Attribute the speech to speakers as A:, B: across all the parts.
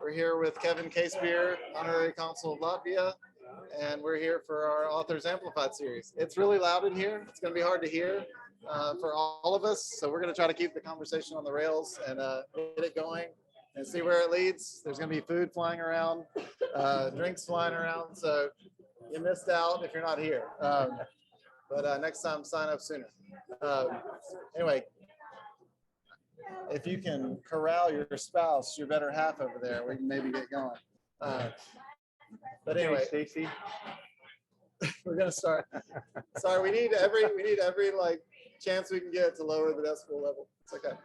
A: We're here with Kevin Casebier, honorary consul of Latvia, and we're here for our Authors Amplified series. It's really loud in here. It's going to be hard to hear for all of us, so we're going to try to keep the conversation on the rails and get it going and see where it leads. There's going to be food flying around, drinks flying around, so you missed out if you're not here. But next time, sign up sooner. Anyway, if you can corral your spouse, your better half over there, we can maybe get going. But anyway,
B: Stacy,
A: we're gonna start. Sorry, we need every like chance we can get to lower the decibel level. It's okay.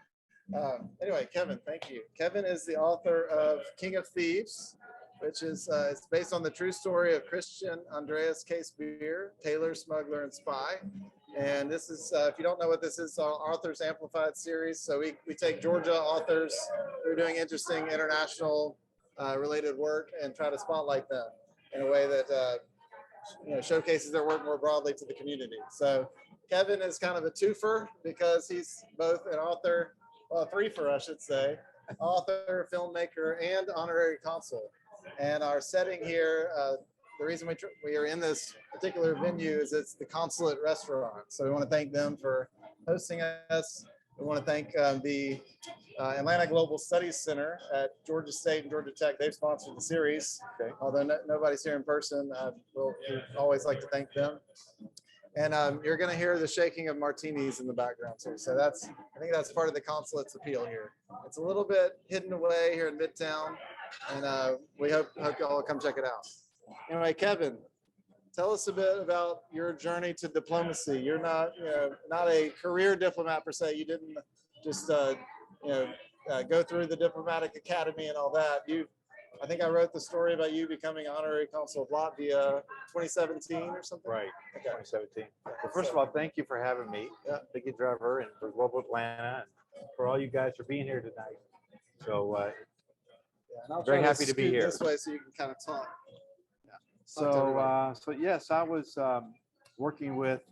A: Anyway, Kevin, thank you. Kevin is the author of King of Thieves, which is it's based on the true story of Christian Andreas Casebier, tailor, smuggler, and spy. And this is, if you don't know what this is, our Authors Amplified series. So we take Georgia authors who are doing interesting international related work and try to spotlight them in a way that showcases their work more broadly to the community. So Kevin is kind of a twofer because he's both an author, well, threefer, I should say, author, filmmaker, and honorary consul. And our setting here, the reason we are in this particular venue is it's the Consulate Restaurant. So we want to thank them for hosting us. We want to thank the Atlanta Global Studies Center at Georgia State and Georgia Tech. They've sponsored the series. Okay. Although nobody's here in person, we always like to thank them. And you're going to hear the shaking of martinis in the background too. So I think that's part of the consulate's appeal here. It's a little bit hidden away here in Midtown, and we hope y'all will come check it out. Anyway, Kevin, tell us a bit about your journey to diplomacy. You're not a career diplomat per se. You didn't just go through the diplomatic academy and all that. I think I wrote the story about you becoming honorary consul of Latvia 2017 or something.
B: right?
A: Okay.
B: 2017. Well, first of all, thank you for having me, Vicky Driver, and for Global Atlanta, and for all you guys for being here tonight. So
A: and I'll
B: very
A: try
B: happy to be here.
A: This way so you can kind of talk.
B: So yes, I was working with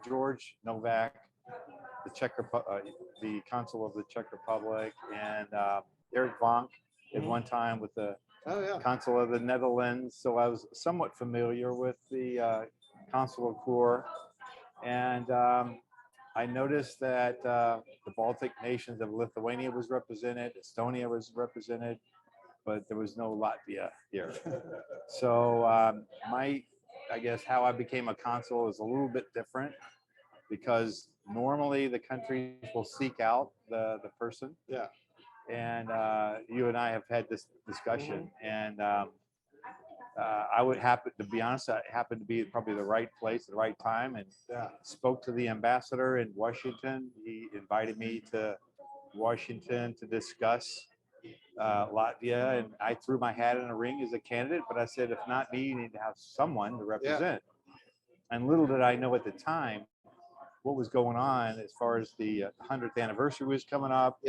B: George Novak, the consul of the Czech Republic, and Eric Vonk at one time with the consul of the Netherlands. So I was somewhat familiar with the consular corps, and I noticed that the Baltic nations of Lithuania was represented, Estonia was represented, but there was no Latvia here. So I guess how I became a consul is a little bit different, because normally the countries will seek out the person. Yeah. And you and I have had this discussion, and I would happen to be honest, I happened to be probably the right place at the right time, and spoke to the ambassador in Washington. He invited me to Washington to discuss Latvia, and I threw my hat in the ring as a candidate, but I said, if not me, you need to have someone to represent. And little did I know at the time what was going on as far as the 100th anniversary was coming up.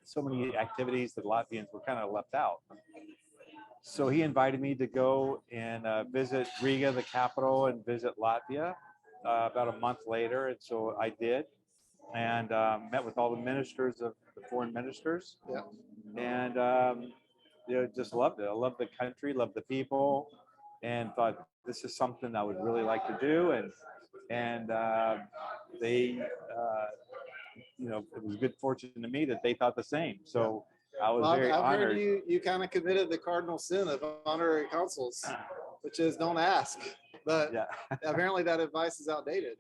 B: So many activities that Latvians were kind of left out. So he invited me to go and visit Riga, the capital, and visit Latvia about a month later. And so I did, and met with all the ministers of the foreign ministers. And just loved it. I loved the country, loved the people, and thought this is something I would really like to do. And they, it was good fortune to me that they thought the same. So I was very honored.
A: I've heard you kind of committed the cardinal sin of honorary consuls, which is don't ask. But apparently that advice is outdated.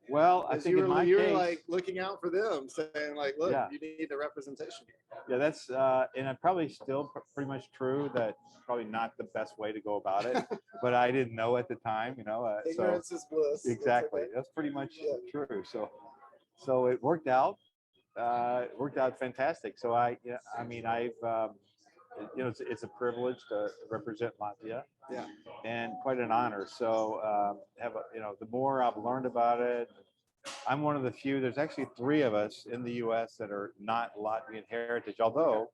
B: Well, I think in my case,
A: you were like looking out for them, saying like, look, you need the representation.
B: Yeah, that's and it's probably still pretty much true. That probably not the best way to go about it, but I didn't know at the time,
A: Ignorance is bliss.
B: Exactly, that's pretty much true. So it worked out. It worked out fantastic. So I've it's a privilege to represent Latvia. And quite an honor. So the more I've learned about it, I'm one of the few. There's actually 3 of us in the U.S. that are not Latvian heritage. Although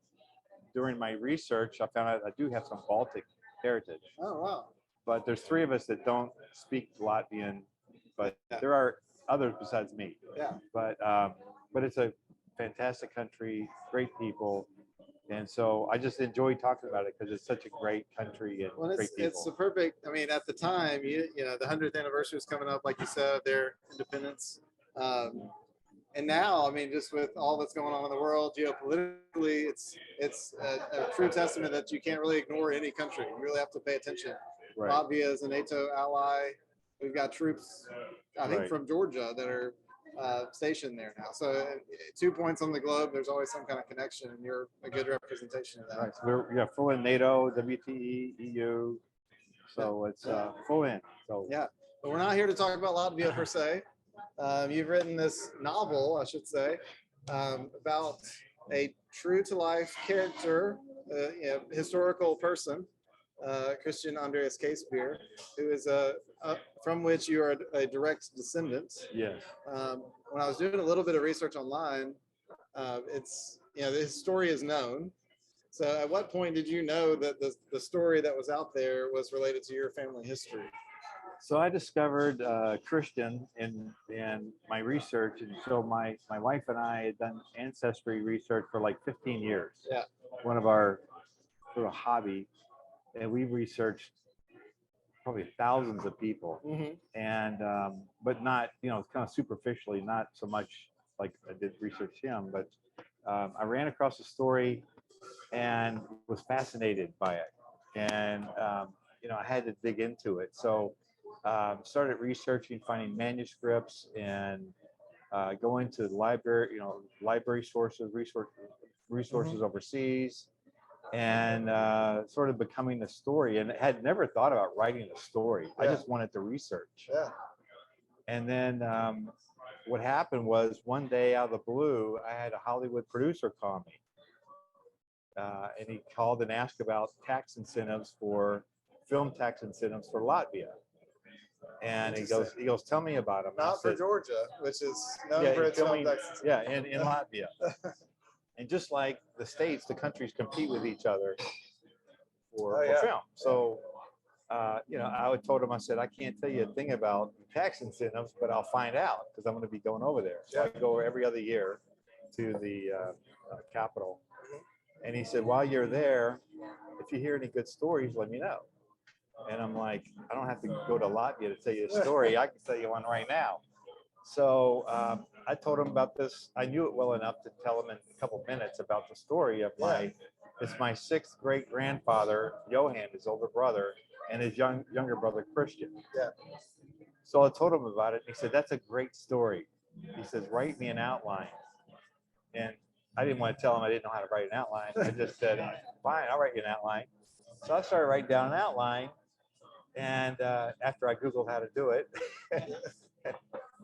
B: during my research, I found out I do have some Baltic heritage.
A: Oh wow!
B: But there's 3 of us that don't speak Latvian. But there are others besides me. But it's a fantastic country, great people, And so I just enjoy talking about it because it's such a great country and
A: Well,
B: great people.
A: it's the perfect. I mean, at the time, you know, the 100th anniversary was coming up, like you said, their independence. And now, I mean, just with all that's going on in the world geopolitically, it's a true testament that you can't really ignore any country. You really have to pay attention.
B: Right.
A: Latvia is a NATO ally. We've got troops, I think, from Georgia that are stationed there now. So 2 points on the globe, there's always some kind of connection, and you're a good representation of that.
B: Right. So we're full in NATO, WTE, EU. So it's full in. So
A: yeah, but we're not here to talk about Latvia per se. You've written this novel, I should say, about a true-to-life character, historical person, Christian Andreas Casebier, who is from which you are a direct descendant.
B: Yes.
A: When I was doing a little bit of research online, it's the story is known. So, at what point did you know that the story that was out there was related to your family history?
B: So I discovered Christian in my research, and so my wife and I had done ancestry research for like 15 years.
A: Yeah.
B: One of our sort of hobby, and we researched probably thousands of people, and but not kind of superficially, not so much like I did research him, but I ran across a story and was fascinated by it, and I had to dig into it. So started researching, finding manuscripts, and going to the library, library sources, resources overseas, and sort of becoming the story. And had never thought about writing a story. I just wanted to research.
A: Yeah.
B: And then what happened was one day out of the blue, I had a Hollywood producer call me. And he called and asked about tax incentives film tax incentives for Latvia. And he goes, tell me about them.
A: Not for Georgia, which is known for its film tax.
B: Yeah, in Latvia. And just like the states, the countries compete with each other for film. So, I told him, I said, I can't tell you a thing about tax incentives, but I'll find out because I'm going to be going over there. So I go every other year to the capital. And he said, while you're there, if you hear any good stories, let me know. And I'm like, I don't have to go to Latvia to tell you a story. I can tell you one right now. So I told him about this. I knew it well enough to tell him in a couple minutes about the story of it's my sixth great grandfather, Johann, his older brother, and his younger brother, Christian.
A: Yeah.
B: So I told him about it. He said, that's a great story. He says, write me an outline. And I didn't want to tell him I didn't know how to write an outline. I just said, fine, I'll write you an outline. So I started writing down an outline. And after I Googled how to do it.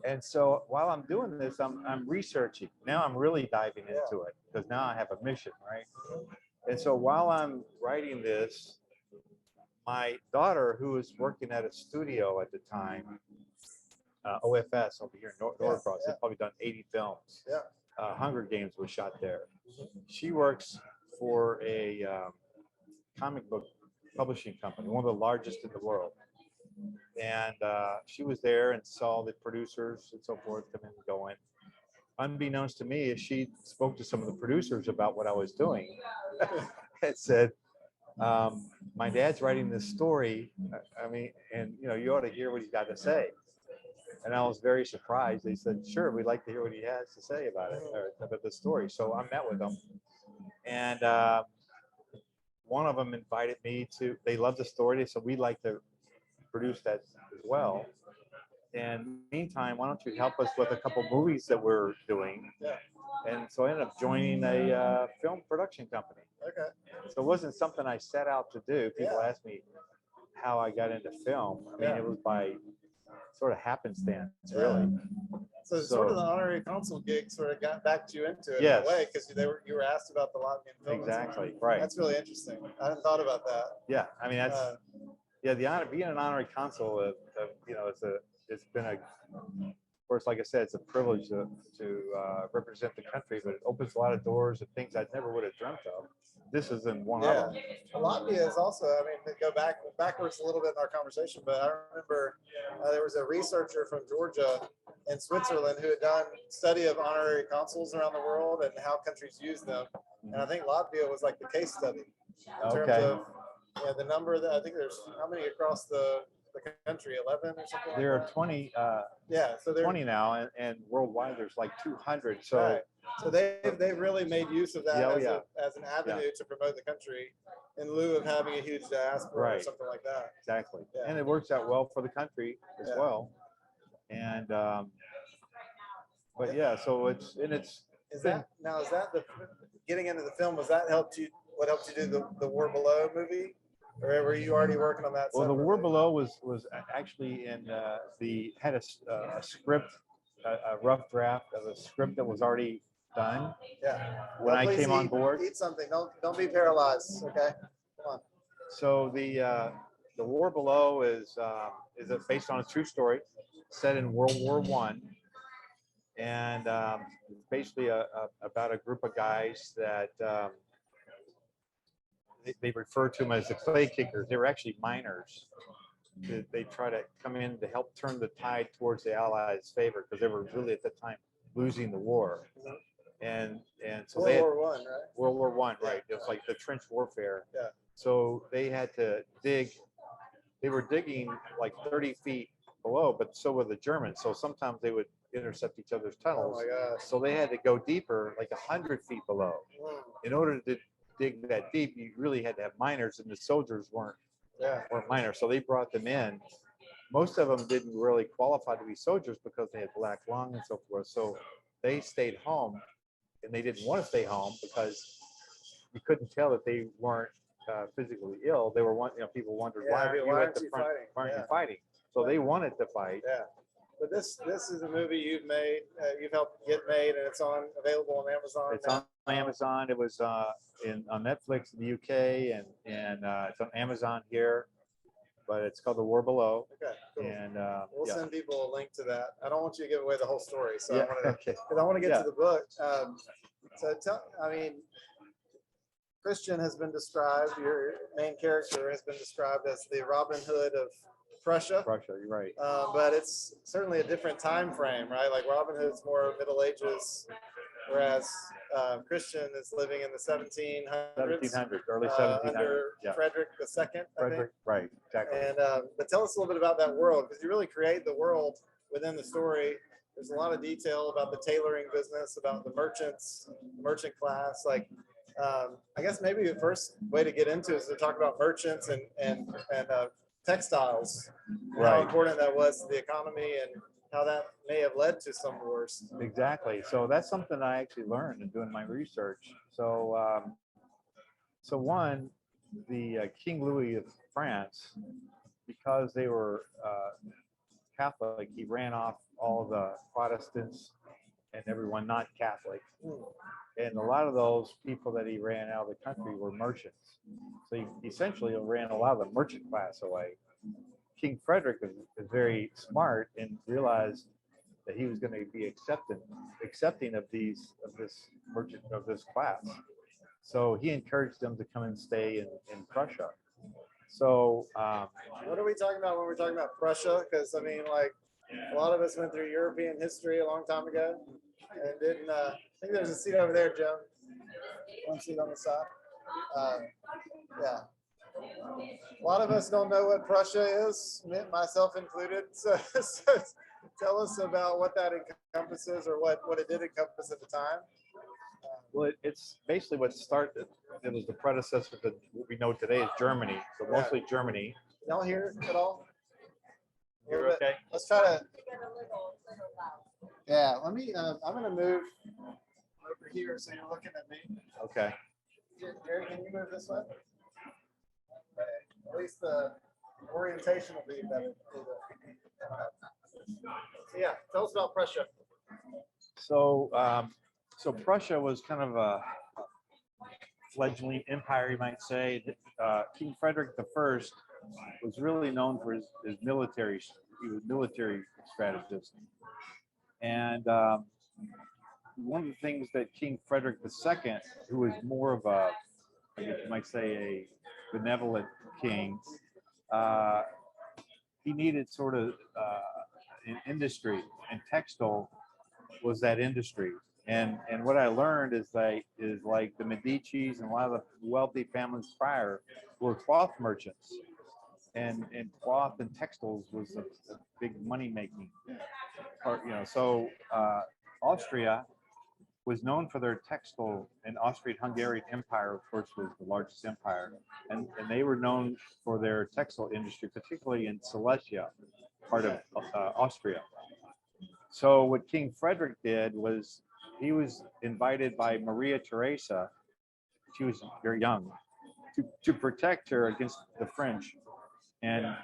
B: And so while I'm doing this, I'm researching. Now I'm really diving into it because now I have a mission, right? And so while I'm writing this, my daughter, who was working at a studio at the time, OFS over here in Norcross, had probably done 80 films.
A: Yeah.
B: Hunger Games was shot there. She works for a comic book publishing company, one of the largest in the world. And she was there and saw the producers and so forth come in and go in. Unbeknownst to me, she spoke to some of the producers about what I was doing and said, my dad's writing this story. I mean, and you ought to hear what he's got to say. And I was very surprised. They said, sure, we'd like to hear what he has to say about it, or about the story. So I met with them. And one of them invited me they loved the story. So we'd like to produce that as well. And meantime, why don't you help us with a couple movies that we're doing?
A: Yeah.
B: And so I ended up joining a film production company.
A: Okay.
B: So it wasn't something I set out to do. People ask me how I got into film. I mean, it was by sort of happenstance, really.
A: So sort of the honorary consul gig sort of got backed you into it in a way, because you were asked about the Latvian film.
B: Exactly, right.
A: That's really interesting. I hadn't thought about that.
B: Yeah, I mean that's being an honorary consul. It's been course, like I said, it's a privilege to represent the country, but it opens a lot of doors and things I never would have dreamt of. This is in one of them.
A: Latvia is also, I mean, to go backwards a little bit in our conversation, but I remember there was a researcher from Georgia in Switzerland who had done study of honorary consuls around the world and how countries use them. And I think Latvia was like the case study in terms of the number that I think there's how many across the country, 11 or something.
B: There are 20. So 20 now, and worldwide there's like 200. So
A: so they've really made use of that as an avenue to promote the country in lieu of having a huge diaspora or something like that.
B: Exactly, and it works out well for the country as well. And but so it's
A: is that the getting into the film? Was that helped you? What helped you do the War Below movie? Or were you already working on that?
B: Well, the War Below was actually in had a script, a rough draft of a script that was already done.
A: Yeah.
B: When I came on board.
A: Eat something. Don't be paralyzed. Okay. Come on.
B: So the War Below is based on a true story, set in World War I, and basically about a group of guys that. They refer to them as the clay kickers. They were actually miners. They try to come in to help turn the tide towards the Allies' favor because they were really at the time losing the war. And so
A: World War I, right?
B: World War I, right? It was like the trench warfare.
A: Yeah.
B: So they had to dig. They were digging like 30 feet below, but so were the Germans. So sometimes they would intercept each other's tunnels.
A: Oh my gosh.
B: So they had to go deeper, like 100 feet below, in order to dig that deep. You really had to have miners, and the soldiers weren't miners, so they brought them in. Most of them didn't really qualify to be soldiers because they had black lung and so forth, so they stayed home, and they didn't want to stay home because you couldn't tell that they weren't physically ill. They were people wondered why you at the front, aren't you fighting? So they wanted to fight.
A: But this is a movie you've made, you've helped get made, and it's available on Amazon.
B: It's on Amazon. It was on Netflix in the UK, and it's on Amazon here. But it's called The War Below.
A: Okay, cool.
B: And
A: we'll send people a link to that. I don't want you to give away the whole story, so I want to get to the book. Christian has been described. Your main character has been described as the Robin Hood of Prussia.
B: You're right.
A: But it's certainly a different time frame, right? Like Robin Hood's more Middle Ages, whereas Christian is living in the 1700s,
B: early 1700s,
A: under Frederick II.
B: Frederick, right? Exactly.
A: And but tell us a little bit about that world, because you really create the world within the story. There's a lot of detail about the tailoring business, about the merchant class. Like, I guess maybe the first way to get into is to talk about merchants and textiles, and how important that was to the economy and how that may have led to some wars.
B: Exactly. So that's something I actually learned in doing my research. So, one, the King Louis of France, because they were Catholic, he ran off all the Protestants and everyone not Catholic. And a lot of those people that he ran out of the country were merchants. So he essentially ran a lot of the merchant class away. King Frederick is very smart and realized that he was going to be accepting of this class. So he encouraged them to come and stay in Prussia. So
A: what are we talking about when we're talking about Prussia? Because I mean, like, a lot of us went through European history a long time ago and didn't. I think there's a seat over there, Joe. One seat on the side. A lot of us don't know what Prussia is, myself included. So tell us about what that encompasses, or what it did encompass at the time.
B: Well, it's basically what started. It was the predecessor to what we know today as Germany. So mostly Germany.
A: Y'all hear it at all?
B: You're okay?
A: Let's try to. Yeah, let me. I'm going to move over here so you're looking at me.
B: Okay.
A: Jerry, can you move this way? At least the orientation will be better. So yeah, tell us about Prussia.
B: So, Prussia was kind of a fledgling empire, you might say. King Frederick I was really known for his military. He was a military strategist, And one of the things that King Frederick II, who was more of a, I guess you might say, a benevolent king, he needed sort of an industry, and textile was that industry. And what I learned is like the Medicis and a lot of the wealthy families prior were cloth merchants, and cloth and textiles was a big money making part, you know. So Austria was known for their textile, and Austrian-Hungarian Empire, of course, was the largest empire, and they were known for their textile industry, particularly in Silesia, part of Austria. So what King Frederick did was he was invited by Maria Theresa, she was very young, to protect her against the French. And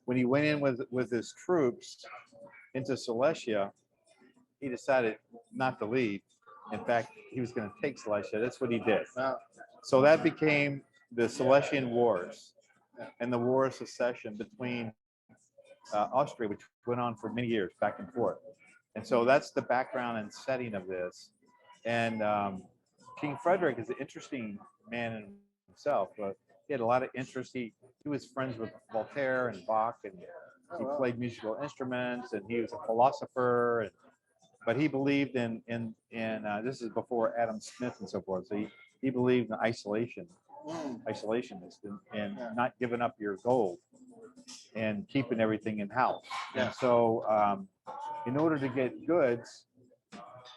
B: when he went in with his troops into Silesia, he decided not to leave. In fact, he was going to take Silesia. That's what he did. So that became the Silesian Wars and the War of Secession between Austria, which went on for many years, back and forth. And so that's the background and setting of this. And King Frederick is an interesting man in himself, but he had a lot of interest. He was friends with Voltaire and Bach, and he played musical instruments, and he was a philosopher. But he believed in this is before Adam Smith and so forth. So he believed in isolationist, and not giving up your gold and keeping everything in house. And so in order to get goods,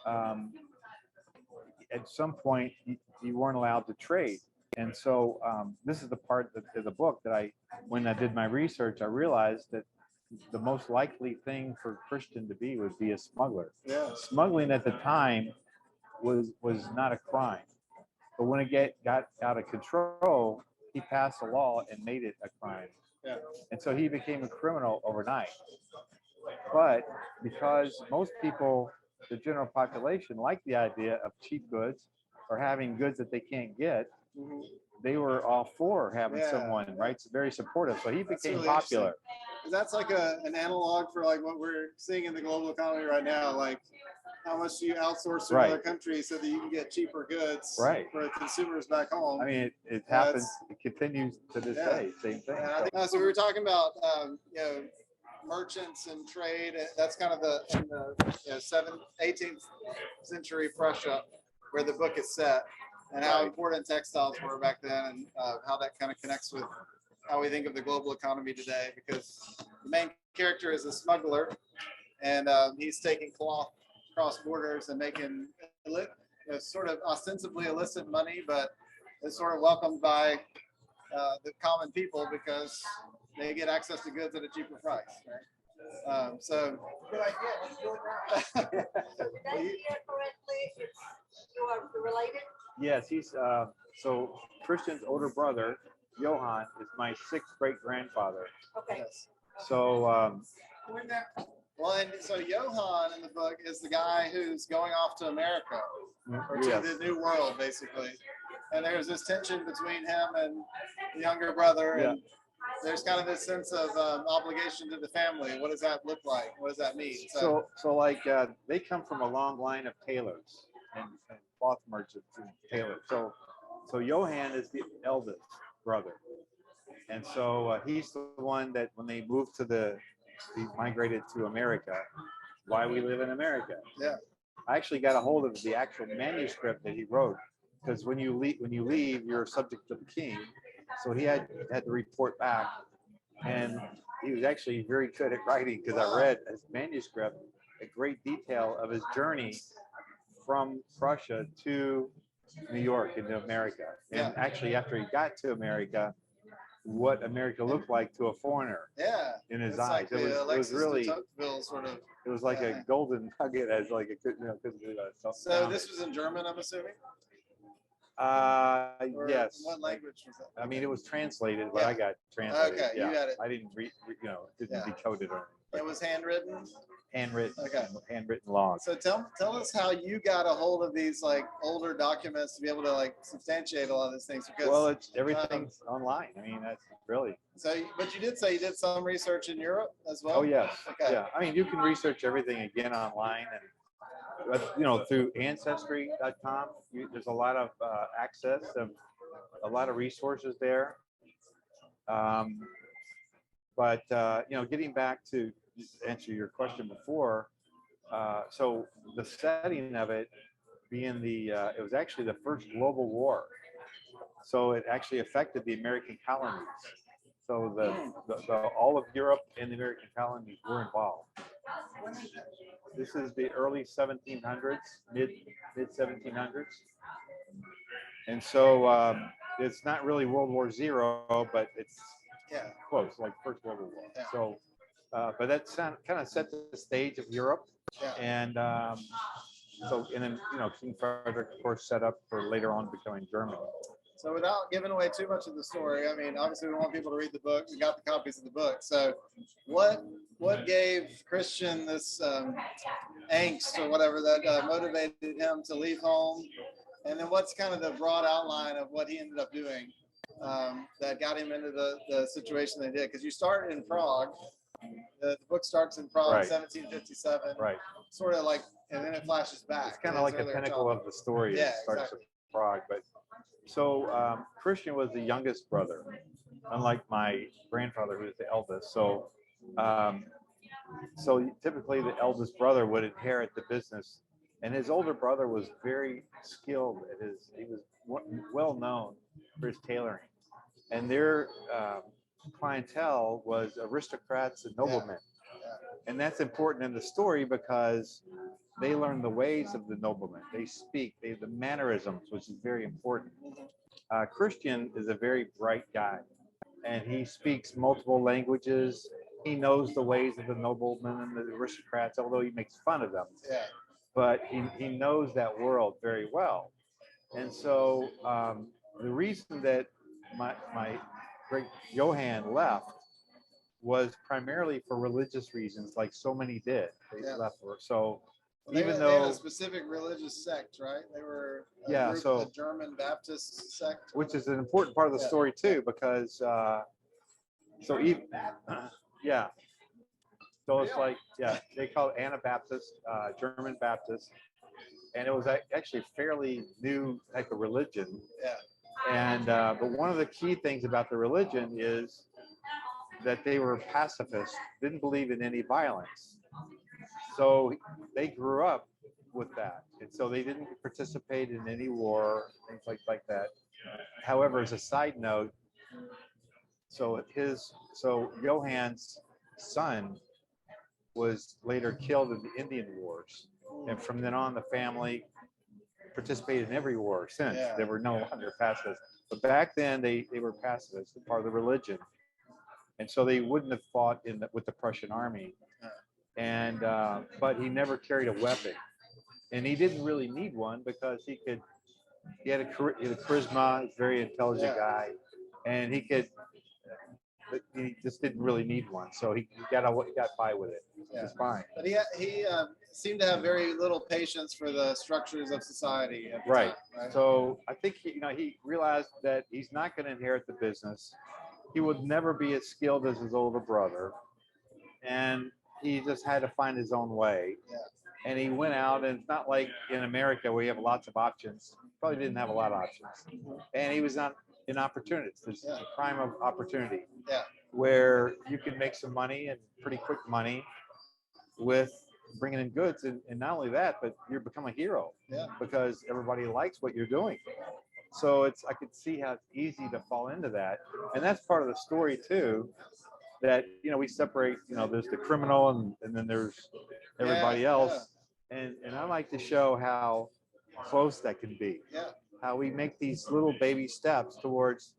B: at some point you weren't allowed to trade. And so this is the part of the book that when I did my research, I realized that the most likely thing for Christian to be would be a smuggler. Smuggling at the time was not a crime, but when it got out of control, he passed a law and made it a crime. And so he became a criminal overnight. But because most people, the general population, like the idea of cheap goods or having goods that they can't get, they were all for having someone, right? It's very supportive. So he became really popular.
A: That's like an analog for like what we're seeing in the global economy right now. Like how much do you outsource to other countries so that you can get cheaper goods for consumers back home?
B: I mean, it happens. It continues to this day. Same thing.
A: So we were talking about merchants and trade. That's kind of in the 18th century Prussia, where the book is set, and how important textiles were back then, and how that kind of connects with how we think of the global economy today. Because the main character is a smuggler, and he's taking cloth across borders and making sort of ostensibly illicit money, but it's sort of welcomed by the common people because they get access to goods at a cheaper price. Right? So good idea. Let's do it now.
C: Did I hear correctly? You are related?
B: Yes, he's so Christian's older brother, Johann, is my 6th great-grandfather.
C: Okay.
B: So
A: well, and so Johann in the book is the guy who's going off to America, or to the New World, basically. And there's this tension between him and the younger brother, and there's kind of this sense of obligation to the family. What does that look like? What does that mean?
B: So like they come from a long line of tailors and cloth merchants and tailors. So Johann is the eldest brother, and so he's the one that when they moved he migrated to America. Why we live in America? I actually got a hold of the actual manuscript that he wrote, because when you leave, you're subject to the king. So he had to report back, and he was actually very good at writing, because I read his manuscript, a great detail of his journey from Prussia to New York into America. And actually, after he got to America, what America looked like to a foreigner in his eyes.
A: Like
B: it was really
A: sort of.
B: It was like a golden nugget, as like a
A: So this was in German, I'm assuming.
B: Yes.
A: What language was that?
B: I mean, it was translated, but I got translated.
A: Okay, you got it.
B: I didn't didn't decode it or anything.
A: It was handwritten. Okay.
B: Handwritten laws.
A: So tell us how you got a hold of these like older documents to be able to like substantiate a lot of these things. Because
B: Well, it's everything's online. I mean, that's really.
A: So, but you did say you did some research in Europe as well.
B: Oh yes.
A: Okay.
B: Yeah. I mean, you can research everything again online, and through Ancestry.com, there's a lot of access of a lot of resources there. But getting back to answer your question before, so the setting of it being it was actually the first global war. So it actually affected the American colonies. So the all of Europe and the American colonies were involved. This is the early 1700s, mid 1700s. And so it's not really World War Zero, but it's close, like First World War.
A: Yeah.
B: So, but that kind of set the stage of Europe.
A: Yeah.
B: And and then King Frederick, of course, set up for later on becoming Germany.
A: So without giving away too much of the story, I mean, obviously we want people to read the book. We got the copies of the book. So what gave Christian this angst or whatever that motivated him to leave home? And then what's kind of the broad outline of what he ended up doing that got him into the situation they did? Because you start in Prague. The book starts in Prague,
B: Right.
A: 1757.
B: Right.
A: Sort of like, and then it flashes back.
B: It's kind of like the pinnacle of the story.
A: Yeah,
B: it starts
A: exactly.
B: in Prague. But so Christian was the youngest brother, unlike my grandfather, who was the eldest. So typically the eldest brother would inherit the business, and his older brother was very skilled at he was well known for his tailoring, and their clientele was aristocrats and noblemen. And that's important in the story because they learn the ways of the noblemen. They speak, the mannerisms, which is very important. Christian is a very bright guy, and he speaks multiple languages. He knows the ways of the noblemen and the aristocrats, although he makes fun of them.
A: Yeah.
B: But he knows that world very well. And so the reason that my great Johann left was primarily for religious reasons, like so many did. They left for so.
A: They had a specific religious sect, right? They were a German Baptist sect,
B: which is an important part of the story too, because so it's like they call it Anabaptist, German Baptist, and it was actually a fairly new type of religion.
A: Yeah.
B: And but one of the key things about the religion is that they were pacifists, didn't believe in any violence. So they grew up with that. And so they didn't participate in any war, things like that. However, as a side note, so Johann's son was later killed in the Indian Wars. And from then on, the family participated in every war since. They were no longer pacifists. But back then, they were pacifists, part of the religion. And so they wouldn't have fought with the Prussian army. And but he never carried a weapon, and he didn't really need one because he had a charisma, he's a very intelligent guy, and he just didn't really need one, so he got by with it just fine.
A: But he seemed to have very little patience for the structures of society at the
B: Right.
A: time, right?
B: So I think he realized that he's not going to inherit the business. He would never be as skilled as his older brother, and he just had to find his own way.
A: Yeah.
B: And he went out, and it's not like in America where you have lots of options. Probably didn't have a lot of options. And he was not in opportunities. There's a crime of opportunity where you can make some money, and pretty quick money, with bringing in goods. And not only that, but you become a hero because everybody likes what you're doing. So I could see how it's easy to fall into that. And that's part of the story too, that we separate, there's the criminal and then there's everybody else. And I like to show how close that can be. How we make these little baby steps towards,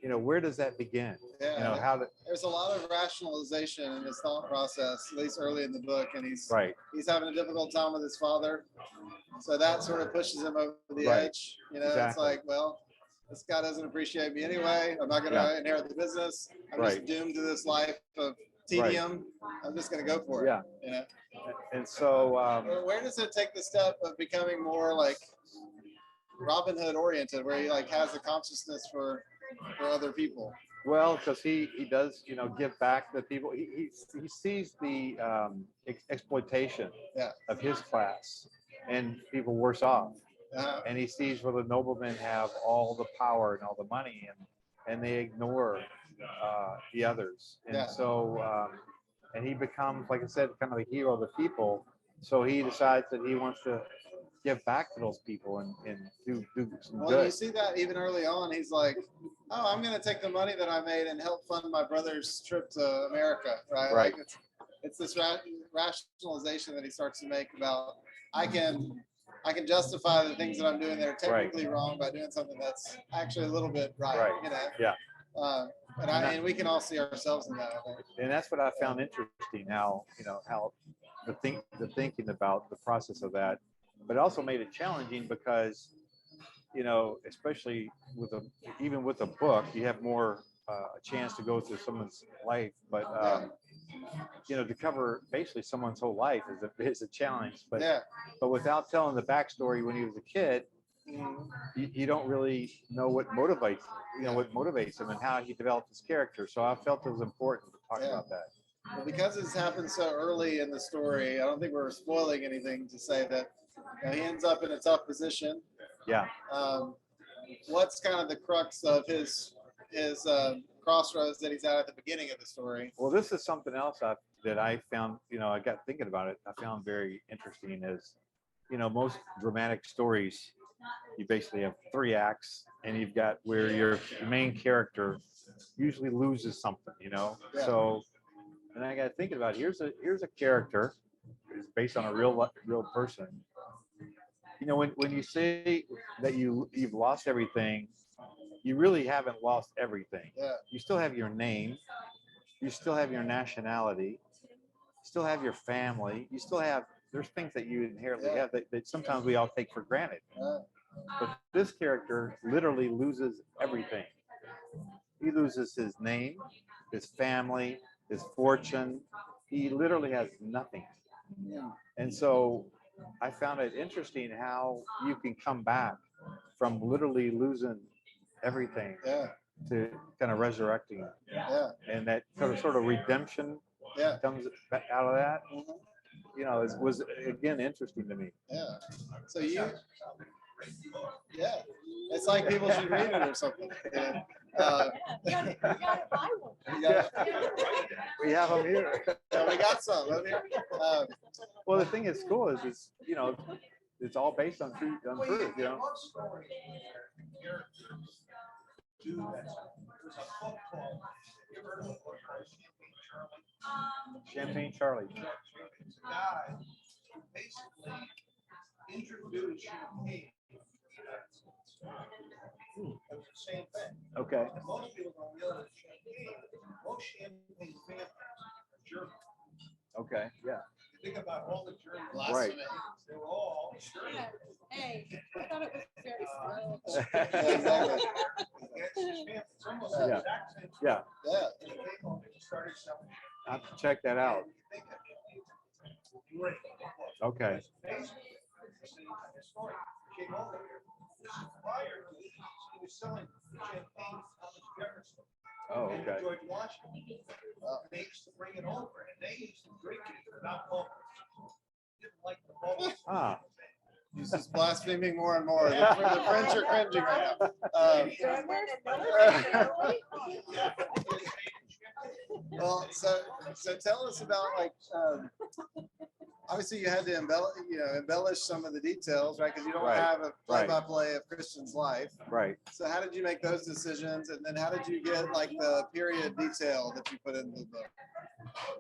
B: where does that begin?
A: There's a lot of rationalization in his thought process, at least early in the book, and he's having a difficult time with his father, so that sort of pushes him over the edge. It's like, well, this guy doesn't appreciate me anyway. I'm not going to inherit the business. I'm just doomed to this life of tedium. I'm just going to go for it.
B: Yeah.
A: You know?
B: And so,
A: Where does it take the step of becoming more like Robin Hood oriented, where he like has a consciousness for other people?
B: well, because he does, you know, give back to people. He sees the exploitation
A: Yeah.
B: of his class and people worse off.
A: Uh-huh.
B: And he sees where the noblemen have all the power and all the money, and they ignore the others. And
A: Yeah.
B: so, and he becomes, like I said, kind of the hero of the people. So he decides that he wants to give back to those people and do some
A: Well,
B: good.
A: you see that even early on, he's like, "Oh, I'm going to take the money that I made and help fund my brother's trip to America." Right?
B: Right.
A: Like it's this rationalization that he starts to make about I can justify the things that I'm doing that are technically wrong by doing something that's actually a little bit right. You know?
B: Yeah.
A: And we can all see ourselves in that, I think.
B: And that's what I found interesting. How the thinking about the process of that, but also made it challenging because, you know, especially even with a book, you have more a chance to go through someone's life, but you know, to cover basically someone's whole life is a challenge. But without telling the backstory when he was a kid, you don't really know what motivates him and how he developed his character. So I felt it was important to talk about that.
A: Well, because it's happened so early in the story, I don't think we're spoiling anything to say that he ends up in a tough position.
B: Yeah.
A: What's kind of the crux of his crossroads that he's at the beginning of the story?
B: Well, this is something else that I found, you know, I got thinking about it. I found very interesting is, you know, most dramatic stories, you basically have 3 acts, and you've got where your main character usually loses something, you know.
A: Yeah.
B: So, and I got thinking about here's a character who's based on a real person. You know, when you say that you've lost everything, you really haven't lost everything.
A: Yeah.
B: You still have your name, you still have your nationality, you still have your family, you still have, there's things that you inherently have that sometimes we all take for granted. But this character literally loses everything. He loses his name, his family, his fortune. He literally has nothing. And so I found it interesting how you can come back from literally losing everything to kind of resurrecting it. And that sort of redemption comes out of that. You know, it was again interesting to me.
A: Yeah. So it's like people should read it or something.
C: You gotta buy one.
B: We have them here.
A: We got some over here.
B: Well, the thing is cool is you know, it's all based on truth, you know. Champagne Charlie.
D: Guy who basically introduced champagne. It was the same thing.
B: Okay.
D: And most people don't realize champagne. Most champagne families are German.
B: Okay. Yeah.
D: You think about all the German
B: Right.
D: they were all German.
C: Hey, I thought it was very slow.
A: Exactly.
D: It's almost the exact same thing.
B: Yeah.
A: Yeah.
D: And he came home and he started selling.
B: I have to check that out.
D: Great.
B: Okay.
D: Basically, this story came over here. Prior to this, he was selling champagne to Thomas Jefferson.
B: Oh,
D: And
B: okay.
D: George Washington. And they used to bring it over, and they used to drink it without bubbles. Didn't like the bubbles.
B: Ah.
A: He's just blaspheming more and more. The French are cringing right now. Well, so tell us about like obviously you had to embellish some of the details, right? Because you don't have a play-by-play of Christian's life.
B: Right.
A: So how did you make those decisions, and then how did you get like the period detail that you put in the book?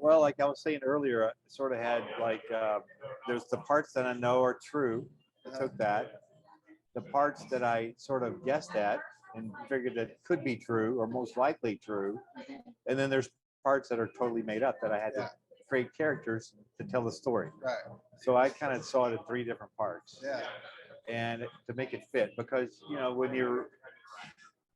B: Well, like I was saying earlier, I sort of had like there's the parts that I know are true. I took that. The parts that I sort of guessed at and figured that could be true or most likely true, and then there's parts that are totally made up that I had to create characters to tell the story.
A: Right.
B: So I kind of saw it in 3 different parts.
A: Yeah.
B: And to make it fit, because you know when you're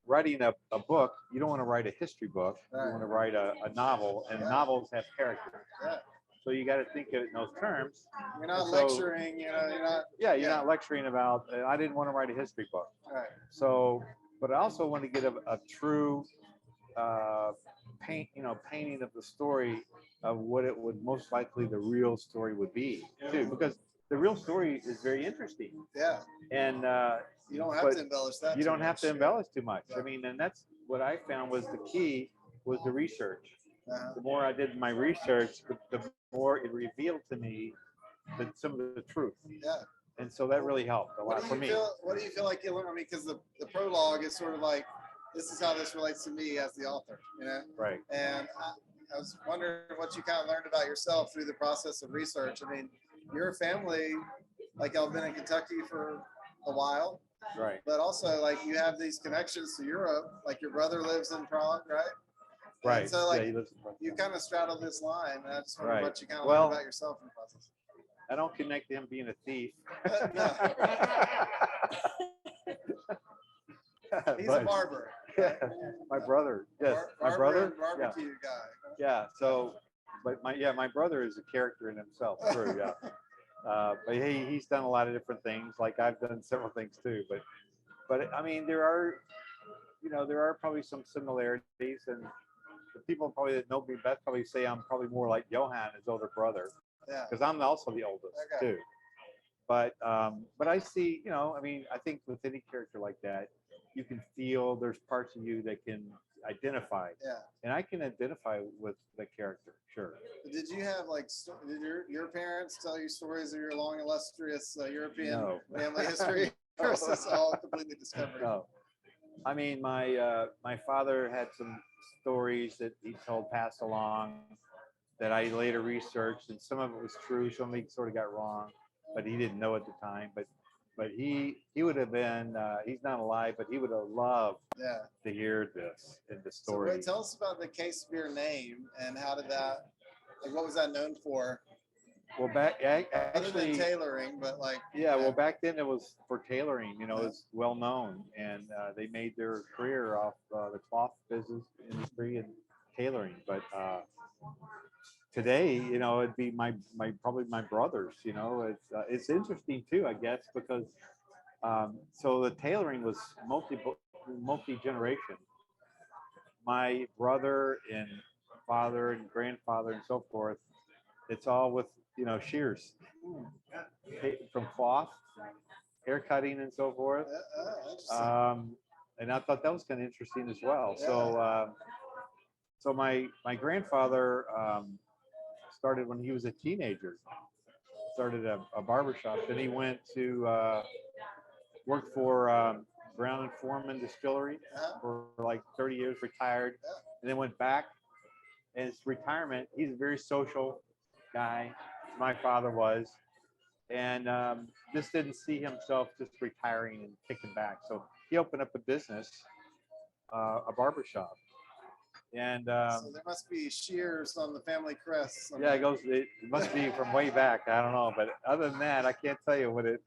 B: writing a book, you don't want to write a history book.
A: Right.
B: You want to write a novel, and
A: Yeah.
B: novels have character.
A: Yeah.
B: So you got to think of it in those terms.
A: You're not
B: And so-
A: lecturing, you know, you're not.
B: Yeah, you're not lecturing about. I didn't want to write a history book.
A: Right.
B: So, but I also want to get a true painting of the story of what it would most likely the real story would be too, because the real story is very interesting.
A: Yeah.
B: And
A: You don't have
B: but
A: to embellish that.
B: you
A: too
B: don't have
A: much.
B: to embellish too much.
A: Yeah.
B: I mean, and that's what I found was the key was the research.
A: Uh-huh.
B: The more I did my research, the more it revealed to me some of the truth.
A: Yeah.
B: And so that really helped a lot for me.
A: What do you feel like you learned? I mean, because the prologue is sort of like, this is how this relates to me as the author, you know?
B: Right.
A: And I was wondering what you kind of learned about yourself through the process of research. I mean, your family, like I've been in Kentucky for a while,
B: Right.
A: but also like you have these connections to Europe, like your brother lives in Prague, right?
B: Right.
A: And so like
B: Yeah, he lives in Prague.
A: you kind of straddle this line, and I just wonder
B: Right.
A: what you kind of
B: Well-
A: learned about yourself in the process.
B: I don't connect to him being a thief.
A: No. He's a
B: But-
A: barber.
B: Yeah, my brother. Yes, my
A: Barber
B: brother.
A: and barbecue guy.
B: Yeah. So, but my brother is a character in himself. True. Yeah. But he's done a lot of different things. Like I've done several things too. But I mean, there are probably some similarities, and the people probably that know me best probably say I'm probably more like Johann, his older brother,
A: Yeah.
B: because I'm also the oldest
A: Okay.
B: too. But I see, I mean, I think with any character like that, you can feel there's parts of you that can identify,
A: Yeah.
B: and I can identify with the character. Sure.
A: Did you have like, did your parents tell you stories of your long illustrious European
B: No.
A: family history? Or is this all completely discovery?
B: No. I mean, my father had some stories that he told passed along that I later researched, and some of it was true, some of it sort of got wrong, but he didn't know at the time. But he would have been he's not alive, but he would have loved
A: Yeah.
B: to hear this in the
A: So
B: story.
A: tell us about the Casebier name and how did that, like, what was that known for?
B: Well,
A: Other than
B: actually,
A: tailoring, but like.
B: yeah. Well, back then it was for tailoring. It's well known, and they made their career off the cloth business industry and tailoring. But today, it'd be probably my brothers. It's interesting too, I guess, because so the tailoring was multi-generation. My brother and father and grandfather and so forth, it's all with shears from cloth, hair cutting and so forth.
A: Interesting.
B: And I thought that was kind of interesting as well.
A: Yeah.
B: So my grandfather started when he was a teenager. Started a barber shop. Then he went to work for Brown and Foreman Distillery for like 30 years, retired, and then went back. And his retirement, he's a very social guy. My father was, and just didn't see himself just retiring and kicking back. So he opened up a business, a barber shop. And
A: So there must be shears on the family crest.
B: yeah, it must be from way back. I don't know, but other than that, I can't tell you what is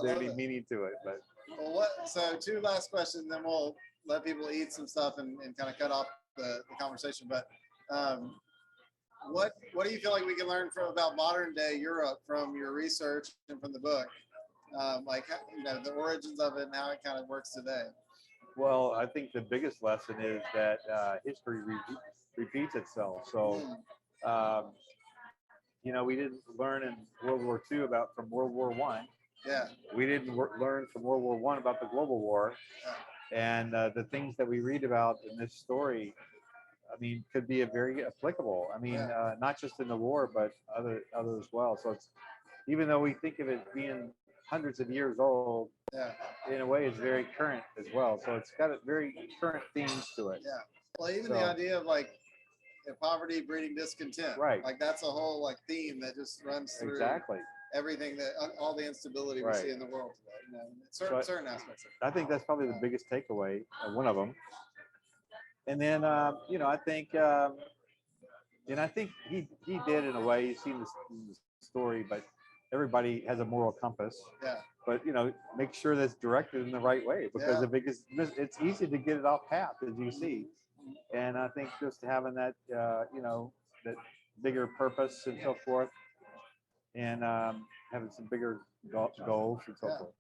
B: there any meaning to it. But
A: Well, so two last questions, then we'll let people eat some stuff and kind of cut off the conversation. But what do you feel like we can learn about modern day Europe from your research and from the book? Like, the origins of it and how it kind of works today.
B: well, I think the biggest lesson is that history repeats itself. So, we didn't learn in World War II from World War I.
A: Yeah.
B: We didn't learn from World War I about the global war. And the things that we read about in this story, I mean, could be very applicable. I mean, not just in the war, but other as well. So it's, even though we think of it being hundreds of years old, in a way, it's very current as well. So it's got a very current themes to it.
A: Yeah. Well, even the idea of like poverty breeding discontent.
B: Right.
A: Like that's a whole like theme that just runs through
B: Exactly.
A: everything that all the instability we
B: Right.
A: see in the world today. Certain aspects of it.
B: I think that's probably the biggest takeaway, one of them. And then, I think, and I think he did in a way. You've seen the story, but everybody has a moral compass.
A: Yeah.
B: but make sure that's directed in the right way, because it's easy to get it off path, as you see. And I think just having that, that bigger purpose and so forth, and having some bigger goals and so forth.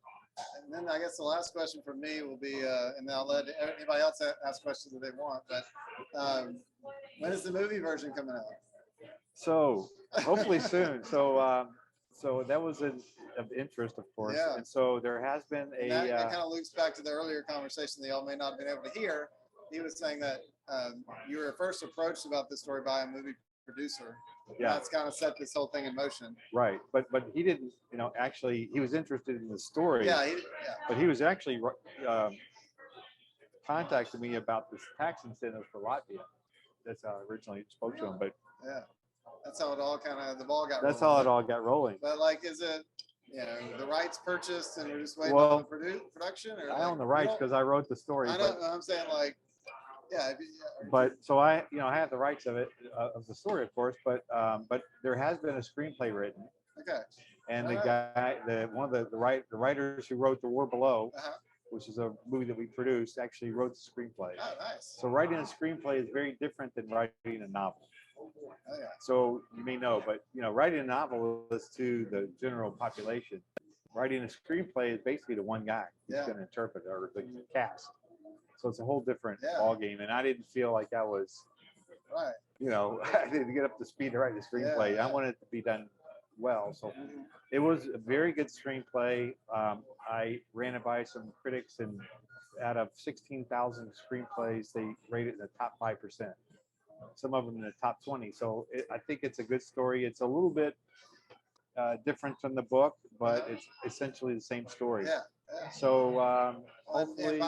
A: And then I guess the last question from me will be, and I'll let anybody else ask questions if they want, but when is the movie version coming out?
B: So hopefully soon. So that was of interest, of course.
A: Yeah.
B: And so there has been a.
A: And that kind of loops back to the earlier conversation that y'all may not have been able to hear. He was saying that you were first approached about this story by a movie producer.
B: Yeah.
A: That's kind of set this whole thing in motion.
B: Right, but he didn't, actually, he was interested in the story.
A: Yeah.
B: But he was actually contacting me about this tax incentive for Latvia. That's how I originally spoke to him. But
A: yeah, that's how it all the ball got.
B: That's
A: rolling.
B: how it all got rolling.
A: But like, is it, the rights purchased and we're just waiting
B: Well,
A: on the production? Or
B: I own the rights because I wrote the story.
A: I know. I'm saying like, yeah.
B: But so I have the rights of it, of the story, of course. But there has been a screenplay written.
A: Okay.
B: And the guy, one of the writers who wrote The War Below, which is a movie that we produced, actually wrote the screenplay.
A: Oh, nice.
B: So writing a screenplay is very different than writing a novel.
A: Oh, yeah.
B: So you may know, but writing a novel is to the general population. Writing a screenplay is basically to one guy who's going to interpret it, or the cast. So it's a whole different ball game, and I didn't feel like I was,
A: right.
B: I didn't get up to speed to write the screenplay. I wanted it to be done well. So it was a very good screenplay. I ran it by some critics, and out of 16,000 screenplays, they rated in the top 5%. Some of them in the top 20. So I think it's a good story. It's a little bit different from the book, but it's essentially the same story.
A: Yeah.
B: So
A: and
B: hopefully,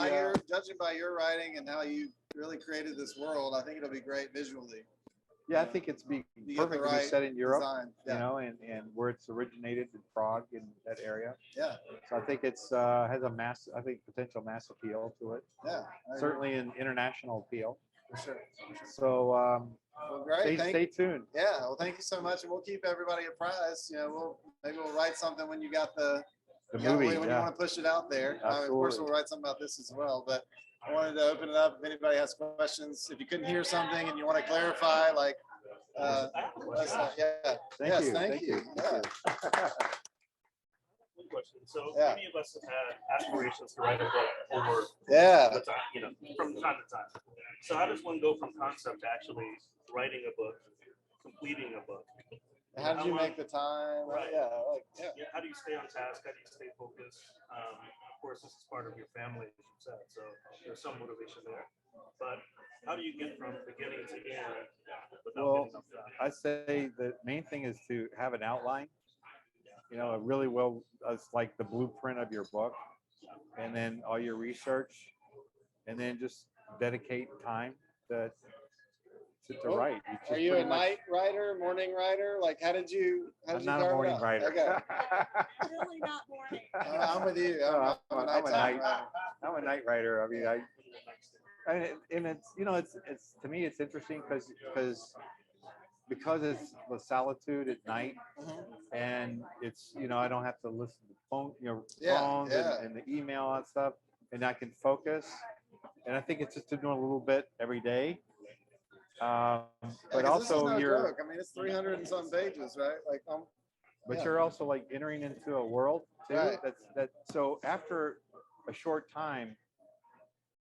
A: judging by your writing and how you really created this world, I think it'll be great visually.
B: Yeah, I think it's perfect to be set in Europe,
A: design.
B: and where it's originated in Prague, in that area.
A: Yeah.
B: So I think it's has a potential mass appeal to it.
A: Yeah.
B: Certainly an international appeal.
A: For sure.
B: So
A: well, great.
B: Stay tuned.
A: Yeah. Well, thank you so much, and we'll keep everybody apprised. Maybe we'll write something when you got the
B: movie.
A: When you want to push it out there. Of course, we'll write something about this as well. But I wanted to open it up. If anybody has questions, if you couldn't hear something and you want to clarify, like, thank you. Yeah.
E: Question. So many of us have had aspirations to write a book over from time to time. So how does one go from concept to actually writing a book, completing a book?
A: How did you make the time?
E: Right. How do you stay on task? How do you stay focused? Of course, this is part of your family, as you said, so there's some motivation there. But how do you get from beginning to end without getting off track?
B: I say the main thing is to have an outline. It's like the blueprint of your book, and then all your research, and then just dedicate time to write.
A: Are you a night writer, morning writer? Like, how did you
B: I'm not a morning writer.
A: Okay.
C: Really not morning.
A: I'm with you.
B: I'm a night writer. I mean, it's to me, it's interesting because it's the solitude at night, and it's I don't have to listen to phones and the email and stuff, and I can focus. And I think it's just doing a little bit every day. But also
A: joke. I mean, it's 300 and some pages, right? Like,
B: but you're also like entering into a world too.
A: Right.
B: So after a short time,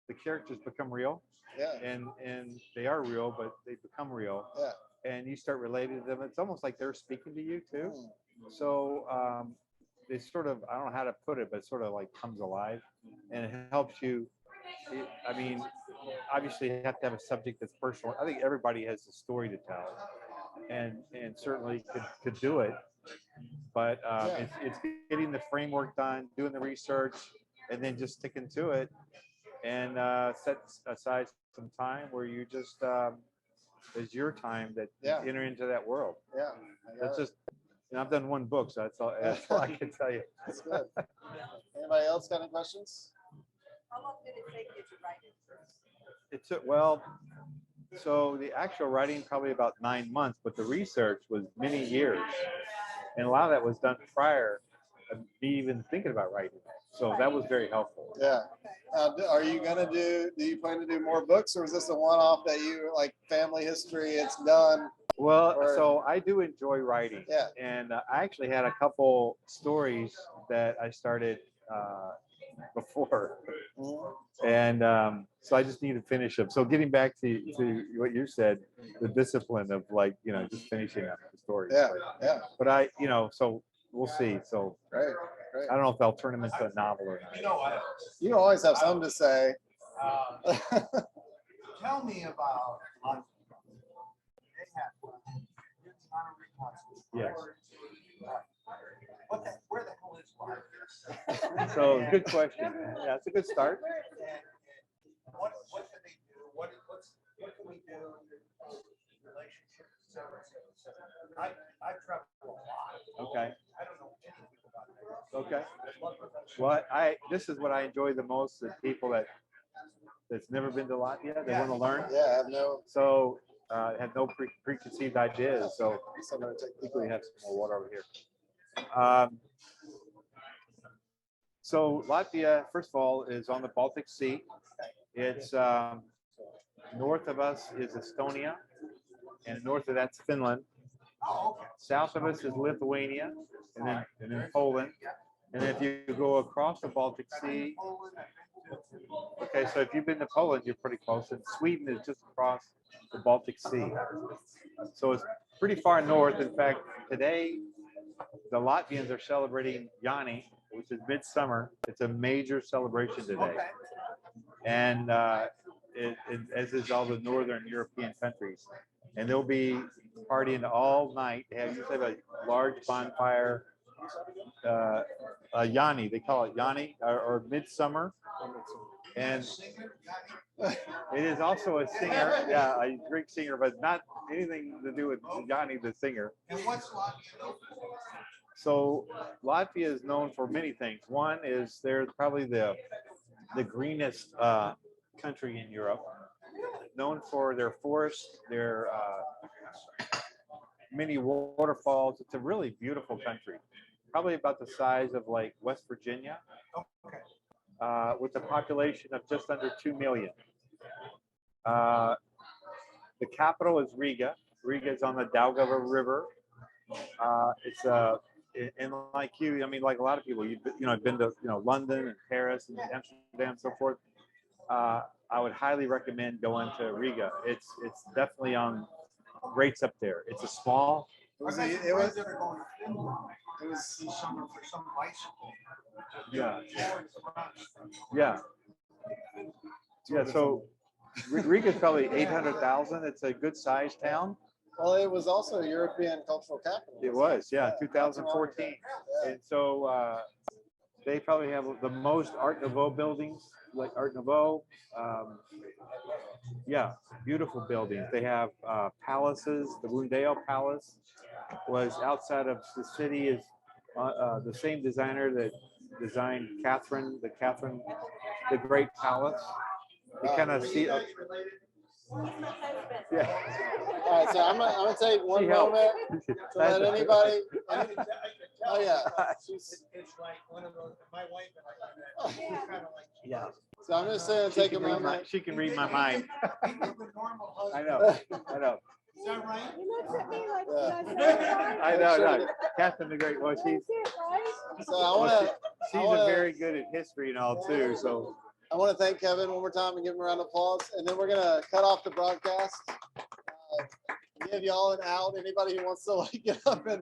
B: the characters become real.
A: Yeah.
B: And they are real, but they become real.
A: Yeah.
B: And you start relating to them. It's almost like they're speaking to you too. So they sort of, I don't know how to put it, but it sort of like comes alive, and it helps you. I mean, obviously you have to have a subject that's personal. I think everybody has a story to tell, and certainly could do it. But it's getting the framework done, doing the research, and then just sticking to it, and set aside some time where you just is your time that you enter into that world.
A: Yeah.
B: That's just, I've done one book, so that's all I can tell you.
A: That's good. Anybody else got any questions?
C: How long did it take you to write it first?
B: It took, so the actual writing probably about 9 months, but the research was many years. And a lot of that was done prior. me even thinking about writing. So that was very helpful.
A: Yeah. Are you gonna do you plan to do more books, or is this a one-off that you like family history, it's done?
B: Well,
A: Or-
B: so I do enjoy writing.
A: Yeah.
B: And I actually had a couple stories that I started before. And so I just need to finish them. So getting back to what you said, the discipline of like, just finishing up the stories.
A: Yeah, yeah.
B: But I, so we'll see. So
A: Great, great.
B: I don't know if they'll turn them into a novel or not.
A: You always have something to say.
D: Tell me about. They have honorary consuls.
B: Yes.
D: Where the hell is Latvia?
B: So good question. Yeah, it's a good start.
D: What can they do? What can we do? Relationships, et cetera, et cetera, et cetera. I've traveled a lot.
B: Okay.
D: I don't know anything about that.
B: Okay. Well, this is what I enjoy the most, the people that's never been to Latvia, they want to learn.
A: Yeah, I have no.
B: So have no preconceived ideas. So I think we have some more water over here. So Latvia, first of all, is on the Baltic Sea. It's north of us is Estonia, and north of that's Finland. South of us is Lithuania, and then Poland. And if you go across the Baltic Sea, okay, so if you've been to Poland, you're pretty close. And Sweden is just across the Baltic Sea. So it's pretty far north. In fact, today, the Latvians are celebrating Yanni, which is midsummer. It's a major celebration today. And as is all the Northern European countries. And they'll be partying all night. They usually have a large bonfire, Yanni, they call it Yanni, or midsummer. And it is also a singer, yeah, a Greek singer, but not anything to do with Yanni, the singer.
D: And what's Latvia known for?
B: So Latvia is known for many things. One is they're probably the greenest country in Europe, known for their forests, their many waterfalls. It's a really beautiful country, probably about the size of like West Virginia, with a population of just under 2 million. The capital is Riga. Riga is on the Daugava River. It's and like you, I mean, like a lot of people, I've been to London and Paris and Amsterdam and so forth. I would highly recommend going to Riga. It's definitely on rates up there. It's a small.
A: It was
D: This summer for some bicycle.
B: Yeah. Yeah. Yeah. So Riga is probably 800,000. It's a good sized town.
A: well, it was also European cultural capital.
B: It was, yeah, 2014. And so they probably have the most Art Nouveau buildings, like Art Nouveau. Yeah, beautiful buildings. They have palaces. The Rundale Palace was outside of the city, is the same designer that designed Catherine the Great Palace. You kind of see. Yeah.
A: All right, so I'm gonna take one
B: She helped.
A: moment to let anybody. Oh yeah.
D: It's like one of those, my wife and I, she's kind of like.
B: Yeah.
A: So I'm just saying, take a moment.
B: She can read my mind.
D: People with normal
B: I
D: husbands.
B: know.
D: Is that right?
C: He looks at me like,
A: Yeah.
C: did I say it right?
B: I know. Catherine the Great. Well,
C: Did I say it right?
A: So I want to.
B: she's very good at history and all too. So
A: I want to thank Kevin one more time and give him a round of applause. And then we're gonna cut off the broadcast. Give y'all an out. Anybody who wants to like get up and